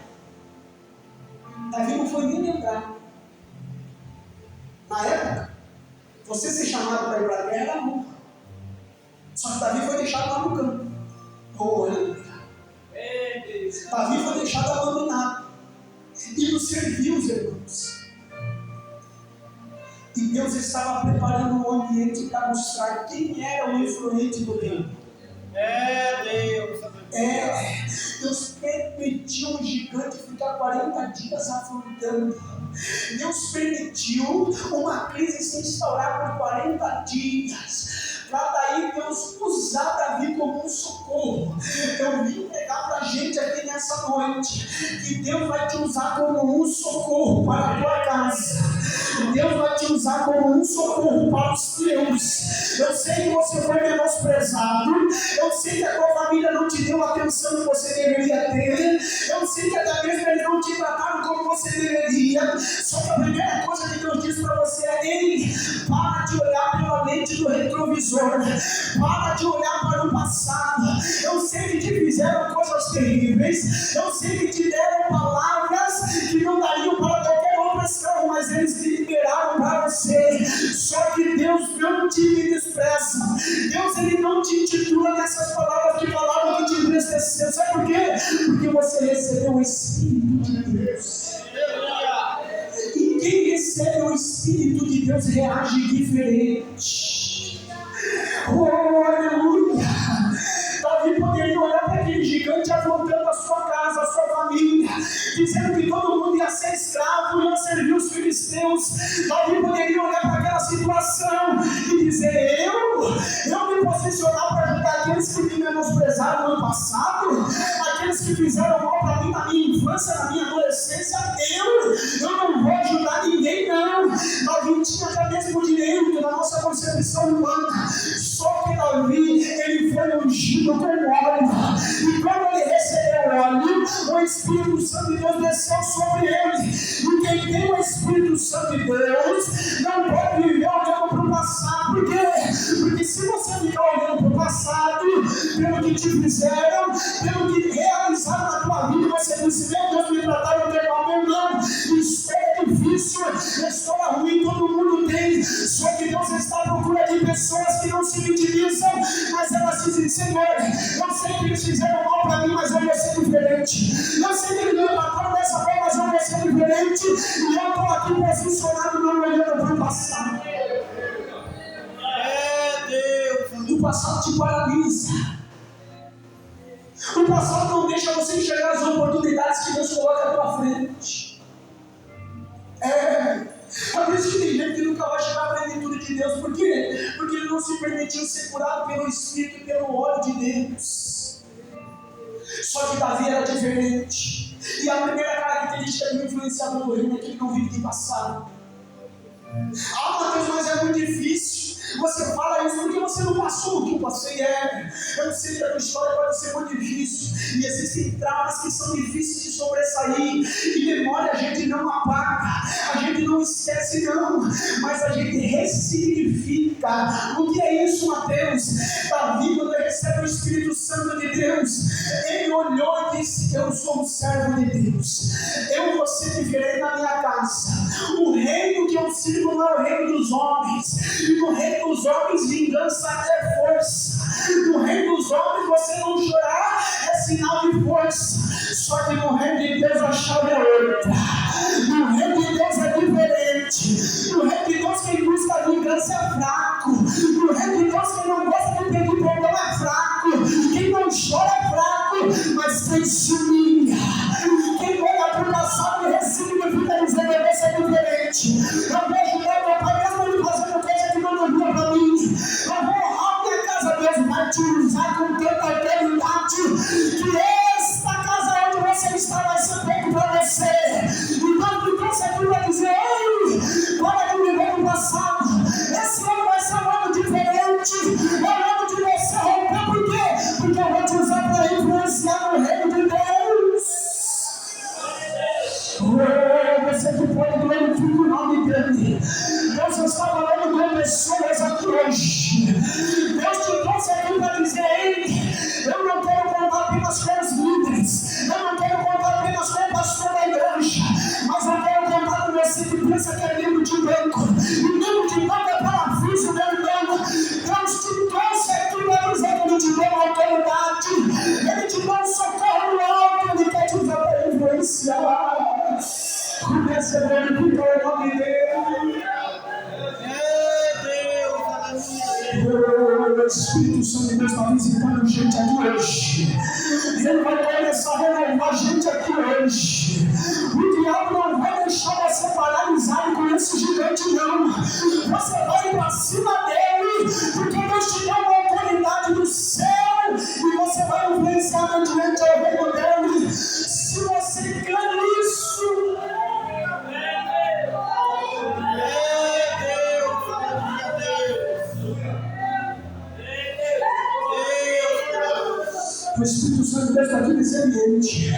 Davi não foi nem lembrar. Na época, você ser chamado para ir para a guerra era honra. Só que Davi foi deixado lá no campo. Davi foi deixado abandonado. E não serviu os irmãos. E Deus estava preparando um ambiente para mostrar quem era o influente do reino. Deus permitiu um gigante ficar 40 dias afrontando. Deus permitiu uma crise se instaurar por 40 dias. Para daí Deus usar Davi como um socorro. Eu vim pregar para a gente aqui nessa noite que Deus vai te usar como um socorro para a tua casa. Deus vai te usar como um socorro para os teus. Eu sei que você foi menosprezado. Eu sei que a tua família não te deu a atenção que você deveria ter. Eu sei que até mesmo eles não te trataram como você deveria. Só que a primeira coisa que Deus diz para você é: ei, para de olhar pela lente do retrovisor. Para de olhar para o passado. Eu sei que te fizeram coisas terríveis. Eu sei que te deram palavras que não dariam para qualquer outra escravo, mas eles te liberaram para você. Só que Deus não te despreza. Deus, ele não te intitula nessas palavras que falaram que te entristeceu. Sabe por quê? Porque você recebeu o Espírito de Deus. E quem recebe o Espírito de Deus reage diferente. Oh, aleluia! Davi poderia olhar para aquele gigante afrontando a sua casa, a sua família, dizendo que todo mundo ia ser escravo, ia servir os filisteus. Davi poderia olhar para aquela situação e dizer: eu me posicionar para ajudar aqueles que me menosprezaram no ano passado, aqueles que fizeram mal para mim na minha infância, na minha adolescência, eu não vou ajudar ninguém, não. Davi tinha até mesmo o direito na nossa concepção humana. Só que Davi, ele foi ungido com óleo. E quando ele recebeu óleo, o Espírito Santo de Deus desceu sobre ele. E quem tem o Espírito Santo de Deus não pode viver olhando para o passado. Por quê? Porque se você ficar olhando para o passado, pelo que te fizeram, pelo que realizaram na tua vida, você diz: meu Deus, me trataram de mal, meu não. Isso é difícil, história ruim, todo mundo tem. Só que Deus está à procura de pessoas que não se vitimizam, mas elas dizem: Senhor, eu sei que eles fizeram mal para mim, mas eu vou ser diferente. Eu sei que eles me trataram dessa forma, mas eu vou ser diferente. E eu estou aqui posicionado, não olhando para o passado. O passado te paralisa. O passado não deixa você enxergar as oportunidades que Deus coloca à tua frente. Por isso que tem gente que nunca vai chegar à plenitude de Deus. Por quê? Porque ele não se permitiu ser curado pelo Espírito e pelo óleo de Deus. Só que Davi era diferente. E a primeira característica do influenciador do reino é que ele não vive de passado. Mateus, mas é muito difícil. Você fala isso porque você não passou o que eu passei. Eu sei que a tua história pode ser muito difícil. E existem traumas que são difíceis de sobressair. E memória a gente não apaga. A gente não esquece, não. Mas a gente ressignifica. O que é isso, Mateus? Davi, quando ele recebe o Espírito Santo de Deus, ele olhou e disse: eu sou um servo de Deus. Eu vou ser diferente na minha casa. O reino que eu sirvo não é o reino dos homens. E no reino dos homens, vingança é força. No reino dos homens, você não chorar é sinal de força. Só que no reino de Deus a chave é outra. No reino de Deus é diferente. No reino de Deus, quem busca a vingança é fraco. No reino de Deus, quem não gosta de pedir perdão é fraco. Quem não chora é fraco, mas quem se humilha, quem olha para o passado e ressignifica, dizendo: eu vou ser diferente. Eu vou ajudar meu pai mesmo ele fazendo coisa que não devia para mim. Eu vou honrar minha casa. Deus vai te usar com tanta eternidade que esta casa onde você está vai ser pouco para você. Então Deus aqui vai dizer: ei, para de viver no passado. apenas com os líderes, eu não quero contar apenas com o pastor da igreja, mas eu quero contar com você que pensa que é livro de banco. E livro de banco é para aviso, meu irmão. Deus te trouxe aqui para dizer que Ele te deu autoridade, Ele te deu socorro no alto, Ele quer te usar para influenciar. Comece a glorificar o nome dele. O Espírito Santo de Deus está visitando gente aqui hoje. Ele vai começar a renovar gente aqui hoje. O diabo não vai deixar você paralisado com esse gigante, não. Você vai para cima dele, porque Deus te deu uma autoridade do céu e você vai influenciar mediante ao reino dele. Se você crê nisso, o Espírito Santo de Deus está aqui nesse ambiente.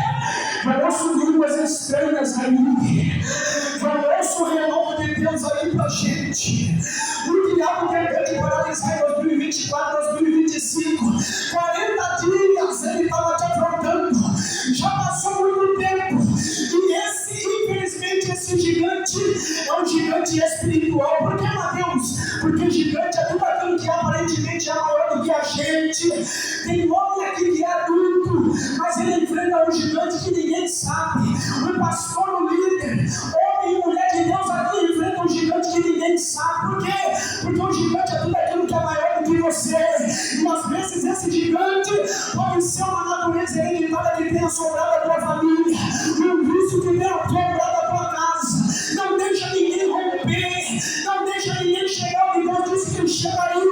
Vai ouço línguas estranhas aí. Vai ouço o renovo de Deus aí pra gente. O diabo quer te paralisar em 2024, 2025. 40 dias ele estava te afrontando. Já passou muito tempo. E infelizmente, esse gigante é um gigante espiritual. Por que, Mateus? Porque gigante é tudo aquilo que aparentemente é maior do que a gente. Tem homem aqui que é adulto, mas ele enfrenta um gigante que ninguém sabe. O pastor, o líder, homem e mulher de Deus aqui enfrenta um gigante que ninguém sabe. Por quê? Porque o gigante é tudo aquilo que é maior do que você. E às vezes esse gigante pode ser uma natureza hereditária que tenha assombrado a tua família, um vício que tenha assombrado a tua casa. Não deixa ninguém romper, não deixa ninguém chegar onde Deus disse que ele chegaria.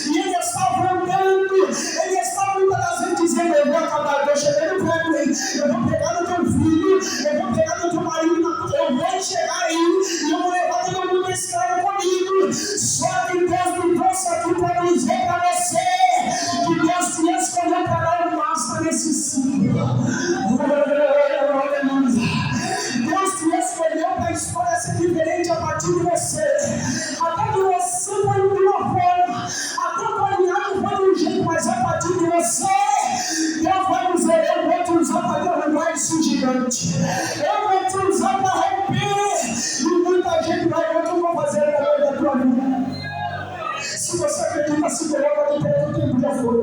E ele está avançando, ele está muitas das vezes dizendo: eu vou acabar, eu cheguei no plano, eu vou pegar no teu filho, eu vou pegar no teu marido, eu vou chegar aí e eu vou levar todo mundo escravo comigo. Só que Deus me trouxe aqui para dizer para você que Deus te escolheu para dar um basta nesse ciclo. Deus te escolheu para a história ser diferente a partir de você. Até que você foi de uma forma, até o alinhado foi de um jeito, mas a partir de você, Deus vai dizer: eu vou te usar para derrubar esse gigante. Eu vou te usar para romper. E muita gente vai ver o que eu vou fazer na hora da tua vida. Se você acredita, se coloca de pé, o tempo já foi.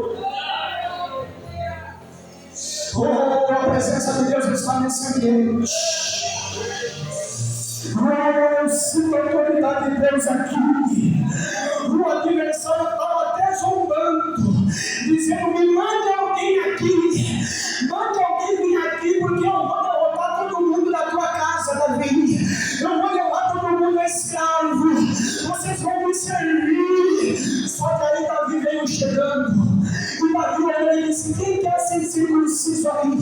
Oh, a presença de Deus está nesse ambiente. Oh, eu sinto a autoridade de Deus aqui. O adversário estava até zombando, dizendo: me mande alguém aqui, mande alguém vir aqui, porque eu vou derrotar todo mundo da tua casa, Davi. Eu vou levar todo mundo escravo, vocês vão me servir. Só que aí Davi veio chegando. E Davi olhou e disse: quem quer ser circunciso aí?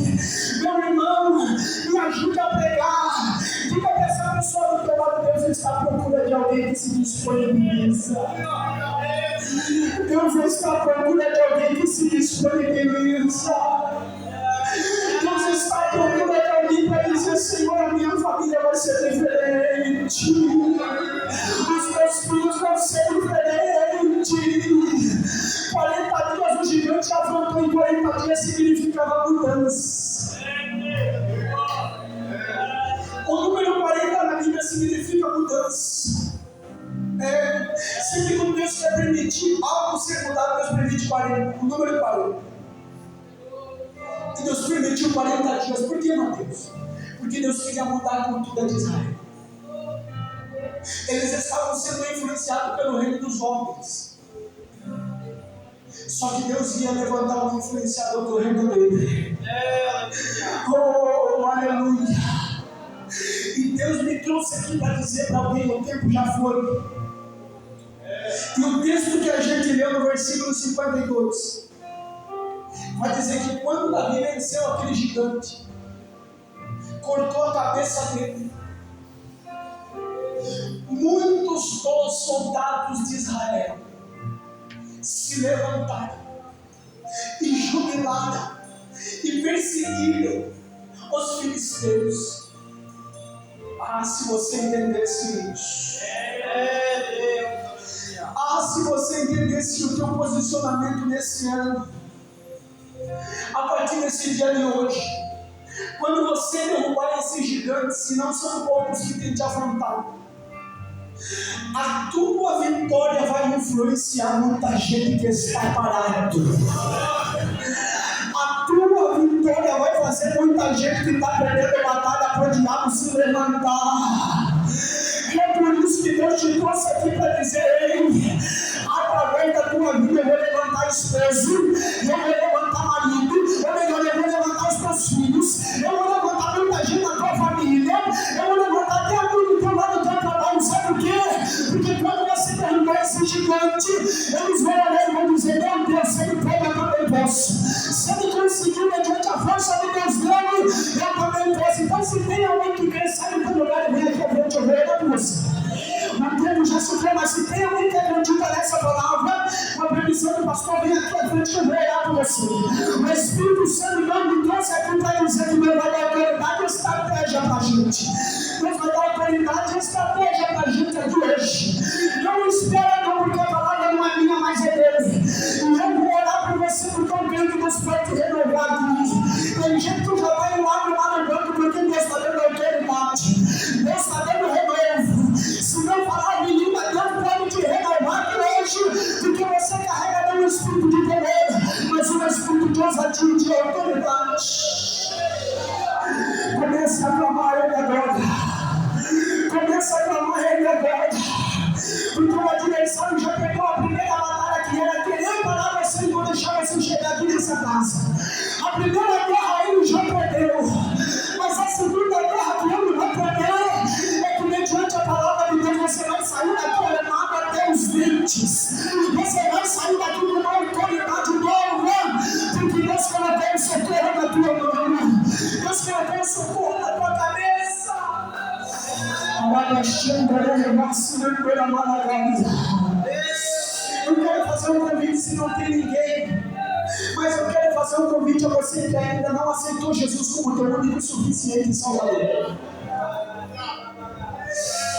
Meu irmão, me ajude a pregar. Diga para essa pessoa do teu lado: Deus está à procura de alguém que se disponibiliza. Deus está à procura de alguém que se disponibiliza. Deus está à procura de alguém para dizer: Senhor, a minha família vai ser diferente. Os meus filhos vão ser diferentes. 40 dias o gigante afrontou, em 40 dias significava mudança. O número 40 na Bíblia significa mudança. Sempre que Deus quer permitir algo ser mudado, Deus permite 40, o número 40. E Deus permitiu 40 dias. Por que, Mateus? Porque Deus queria mudar a cultura de Israel. Eles estavam sendo influenciados pelo reino dos homens. Só que Deus ia levantar um influenciador do reino dele. Oh, aleluia! E Deus me trouxe aqui para dizer para alguém: o tempo já foi. E o texto que a gente leu no versículo 52 vai dizer que quando Davi venceu aquele gigante, cortou a cabeça dele, muitos dos soldados de Israel se levantaram e jubilaram e perseguiram os filisteus. Ah, se você entendesse isso. Ah, se você entendesse o teu posicionamento nesse ano. A partir desse dia de hoje, quando você derrubar esses gigantes, que não são poucos que têm te afrontado, a tua vitória vai influenciar muita gente que está parado. A tua vitória vai fazer muita gente que está perdendo batalha para o diabo se levantar. É por isso que Deus te trouxe aqui para dizer: ei, através da tua vida eu vou levantar esposo, eu vou levantar marido, eu vou levantar os teus filhos, eu vou levantar muita gente na tua família, eu vou levantar até amigo do teu lado do teu trabalho. Sabe por quê? Porque quando você derrubar esse gigante, eles vão olhar e vão dizer: meu Deus, se ele pode, eu também posso. Se ele conseguiu mediante a força de Deus dele, eu também posso. Então, se tem alguém que quer sair do lugar e vem aqui à frente, eu vou orar por você. O tempo já sofreu, mas se tem alguém que acredita nessa palavra, com a permissão do pastor, vem aqui à frente, eu vou orar por você. O Espírito Santo não me trouxe aqui para dizer que Deus vai dar autoridade e estratégia para a gente. Deus vai dar autoridade e estratégia para a gente aqui hoje. Não espera não, porque a palavra não é minha, mas é dele. E eu vou orar por você, porque eu creio que Deus pode te renovar aqui. Tem gente que já vai lá no banco, porque Deus está dando autoridade. Deus está dando renovo. Se não falar de língua, Deus pode te renovar aqui hoje, porque você carrega não um espírito de temor, mas um espírito de ousadia e de autoridade. Comece a clamar ele agora. Comece a clamar ele agora. Porque o adversário já pegou a primeira batalha, que era querer parar você e não deixar você chegar aqui nessa casa. A primeira guerra ele já perdeu. Mas a segunda guerra que ele vai perder é que mediante a palavra de Deus você vai sair daqui armado até os dentes. Você vai sair daqui com uma autoridade nova. Porque Deus colocou o socorro na tua mão. Deus colocou o socorro na tua cabeça. Eu quero fazer um convite se não tem ninguém, mas eu quero fazer um convite a você que ainda não aceitou Jesus como teu único e suficiente Salvador.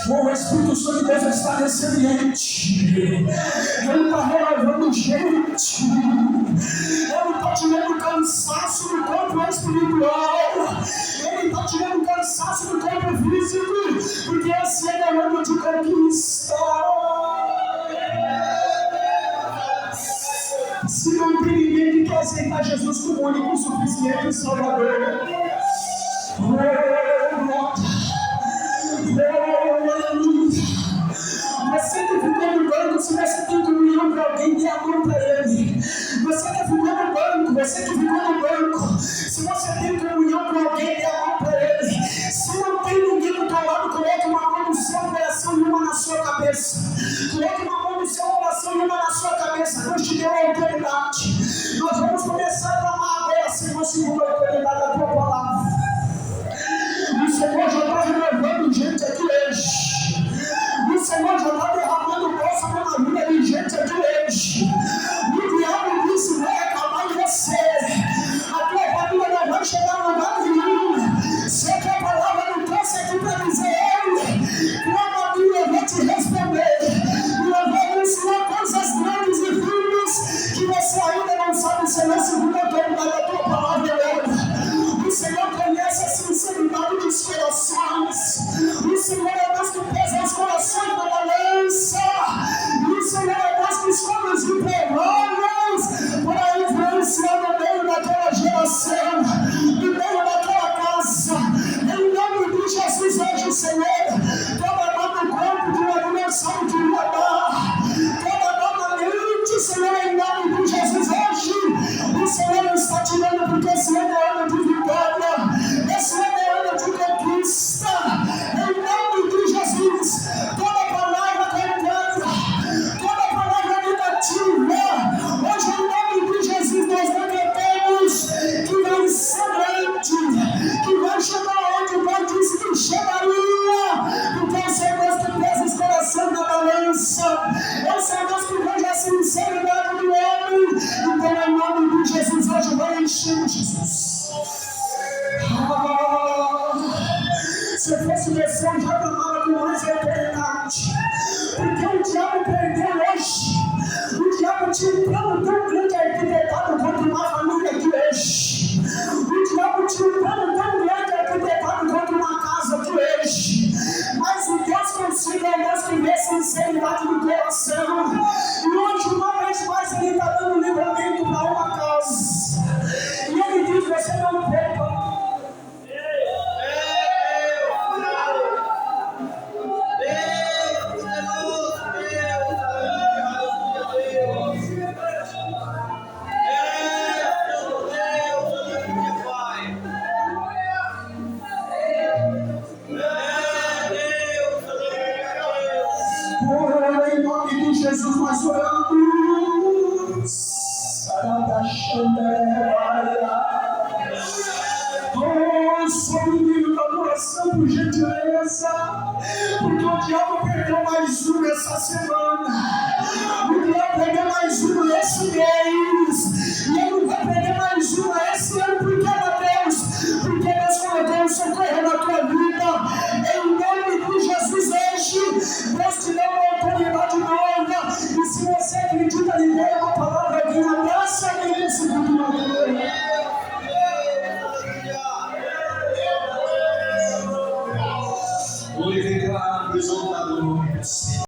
O Espírito Santo de Deus está nesse ambiente. Ele está renovando gente. Ele está tirando cansaço do corpo espiritual. Ele está tirando cansaço do corpo físico. Porque esse é o ano de conquista. Se não tem ninguém que quer aceitar Jesus como único e suficiente Salvador, você que ficou no banco, se você tem comunhão para alguém, dê a mão para ele. Você que ficou no banco, se você tem comunhão com alguém, dê a mão para ele. Se não tem ninguém do teu lado, coloque uma mão no seu coração e uma na sua cabeça. Coloque uma mão no seu coração e uma na sua cabeça. Deus te deu a autoridade. Nós vamos começar a clamar agora, Senhor, segundo a autoridade da tua palavra. O Senhor já está renovando gente aqui hoje. O Senhor já está derramando bênção na vida de gente aqui hoje. O diabo disse: vai acabar em você. A tua família não vai chegar a lugar nenhum. Só que a palavra não trouxe aqui para dizer: clama a mim, eu vou te responder. E eu vou ensinar coisas grandes e firmes que você ainda não sabe, Senhor, segundo a autoridade da tua palavra. O Senhor conhece a sinceridade dos corações. O Senhor é Deus que pesa os corações na balança. O Senhor é Deus que escolhe os improváveis para influenciar no meio daquela geração, no meio daquela casa. Em nome de Jesus, hoje, Senhor, toda dor no corpo de uma dimensão que ia dar, toda dor na mente, Senhor, em nome de Jesus, hoje, o Senhor está tirando, porque esse ano é ano de vitória, esse ano é ano de conquista. Em nome de Jesus, toda palavra contrária, toda palavra negativa, hoje, em nome de Jesus, nós decretamos que vai ser grande, que vai chegar onde o Pai disse que chegaria, porque o Senhor Deus que pesa os corações na balança, é o Senhor Deus que veja a sinceridade do homem. Então, em nome de Jesus, hoje vai encher Jesus. Se fosse você, eu já clamava com mais autoridade, porque o diabo perdeu hoje. O diabo tinha um plano tão grande arquitetado contra uma família aqui Não tinha um plano tão grande arquitetado contra uma casa que hoje. Mas o Deus que eu sigo é o Deus que vê sinceridade do coração. E hoje, uma vez mais, Ele está dando livramento para uma casa. E Ele diz: você não poupa. Em nome de Jesus, nós oramos. Oh, sobre o nível da adoração, por gentileza, porque o diabo perdeu mais um essa semana, o diabo perdeu mais um esse mês, e ele vai perder mais um esse ano, porque Deus colocou um socorro na tua vida. Em nome de Jesus, hoje, Deus te deu uma autoridade nova, e se você acredita em Deus, uma palavra que abraça ele nesse mundo.